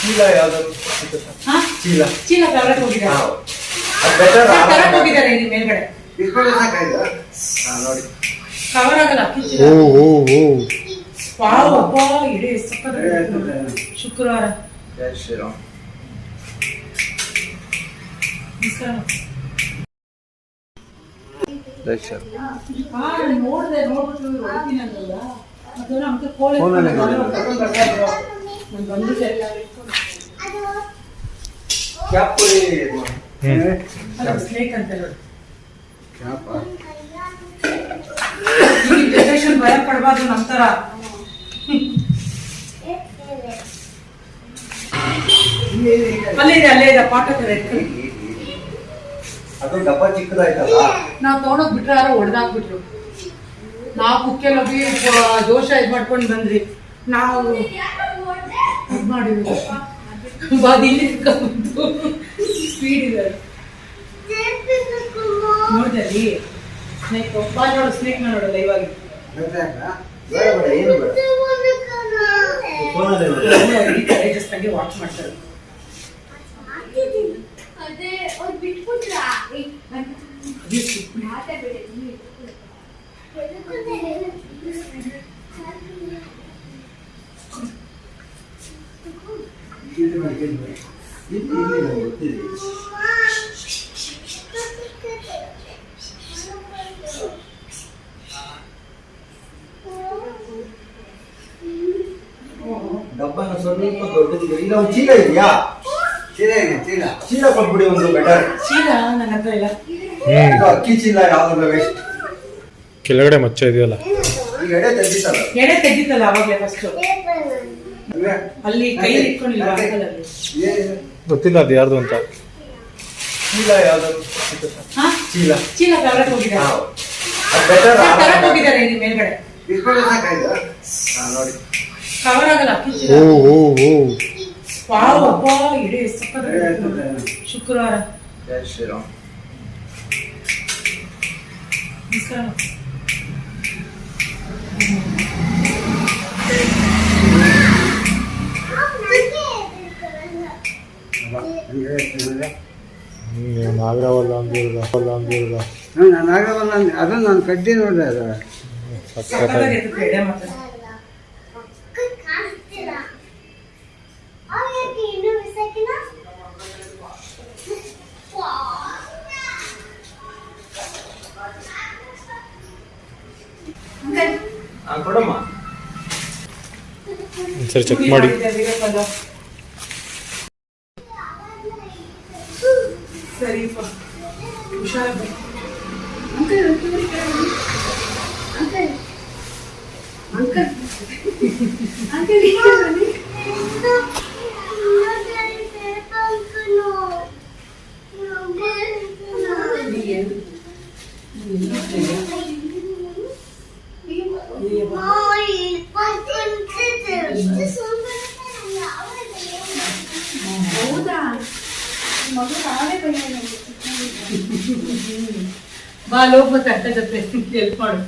ಚೀಲ ಯಾವ್ದಾದ್ರು ಹಾ ಚೀಲ ಚೀಲ ತರಕ್ ಹೋಗಿದ್ದಾರೆ. ಅದು ಬೆಟರ್ ತರಕ್ ಹೋಗಿದ್ದಾರೆ ಇಲ್ಲಿ ಮೇಲ್ಗಡೆ. ಇಟ್ಕೊಳ್ಳಿ ಸಾಕಾಯ್ತು. ನೋಡಿ ಕವರ್ ಆಗಲ್ಲ ಅಕ್ಕಿ ಚೀಲ. ವಾವ್ ಅಪ್ಪ ಇಡೀ ಸಕ್ಕತ್ತಾಗಿದೆ. ಶುಕ್ರವಾರ ಜೈ ಶ್ರೀರಾಮ್. ನಮಸ್ಕಾರ. ಜೈ ಶ್ರೀರಾಮ್. ನೋಡ್ಬಿಟ್ಟು ಹೊಡಿತೀನಿ ಅಂದಲ್ಲ ಅದು ನಮ್ಗೆ ಕೋಳಿ ಬಂದಿದೆ. ಕ್ಯಾಪ್ ಕೊಡಿ. ಸ್ನೇಕ್ ಅಂತ ನೋಡಿ. ಈ ಜನರೇಷನ್ ಭಯ ಪಡಬಾರ್ದು ನಮ್ಮ ತರ. ಅಲ್ಲೇ ಇದೆ ಪಾಠ ಅದು ಡಬ್ಬ ಚಿಕ್ಕದಾಯ್ತಲ್ಲ. ನಾವು ತಗೊಂಡೋಗ್ ಬಿಟ್ರೆ ಯಾರೋ ಹೊಡೆದಾಕ್ಬಿಟ್ರು. ನಾವು ಕುಕ್ಕೆಲ್ಲ ಹೋಗಿ ದೋಷ ಇದ್ ಮಾಡ್ಕೊಂಡು ಬಂದ್ರಿ. ನಾವು ಇದ್ ಮಾಡಿದ್ವಿ ಬಾದಿಲಿ ಸ್ಪೀಡ್ ಇದೆ ನೋಡ್ದಲ್ಲಿ. ಸ್ನೇಕ್ ಬಾ ನೋಡು, ಸ್ನೇಕ್ ನೋಡಲ್ಲ ಇವಾಗ. ಜಸ್ಟ್ ಹಂಗೆ ವಾಚ್ ಮಾಡ್ತಾರೆ. ಡಬ್ಬನ ಸ್ವಲ್ಪ ದೊಡ್ಡದಿದೆ. ಈಗ ಒಂದು ಚೀಲ ಇದೆಯಾ? ಚೀಲ ಇದೆ. ಚೀಲ ಕೊಟ್ಬಿಡಿ ಒಂದು ಬೆಟರ್. ಚೀಲ ನನ್ನ ಹತ್ರ ಇಲ್ಲ. ಇದು ಅಕ್ಕಿ ಚೀಲ ಯಾವ್ದಲ್ಲ ವೇಸ್ಟ್. ಕೆಳಗಡೆ ಮಚ್ಚ ಇದೆಯಲ್ಲ, ಈಗ ಎಡೆ ತೆಗಿತಲ್ಲ ಅವಾಗಲೇ ಫಸ್ಟ್ ಅಲ್ಲಿ ಕೈ ಇಟ್ಕೊಂಡಿಲ್ಲ. ಗೊತ್ತಿಲ್ಲ ಅದು ಯಾರ್ದು ಅಂತ. ಚೀಲ ಯಾವ್ದಾದ್ರು ಚೀಲ ತರಕ್ ಹೋಗಿದ್ದಾರೆ. ಅದು ಬೆಟರ್ ತರಕ್ ಹೋಗಿದ್ದಾರೆ ಇಲ್ಲಿ ಮೇಲ್ಗಡೆ. ಇಟ್ಕೊಳ್ಳಿ ಸಾಕಾಯ್ತು. ನೋಡಿ ಕವರ್ ಆಗಲ್ಲ ಅಕ್ಕಿ ಚೀಲ. ವಾವ್ ಅಪ್ಪ ಇಡೀ ಸಕ್ಕತ್ತಾಗಿದೆ. ಶುಕ್ರವಾರ ಜೈ ಶ್ರೀರಾಮ್. ನಮಸ್ಕಾರ. ನಾಗರವಲ್ಲ ಅಂದಿರೋದ ನಾಗವಲ್ಲ ಅದು ನಾನು ಕಡ್ಡಿ ನೋಡ್ದೆ. ಅದು ಸಕ್ಕತ್ತಾಗಿದೆ ಮಾತ್ರ. ಕೊಡಮ್ಮ. ಸರಿ ಚೆಕ್ ಮಾಡಿ. ಸರಿಪ್ಪ ಹುಷಾರಾಗಿ. ಬಾ ಲೋಗ್ ಮತ್ತೆ ಅಕ್ಕ ಜೊತೆ ಹೆಲ್ಪ್ ಮಾಡು.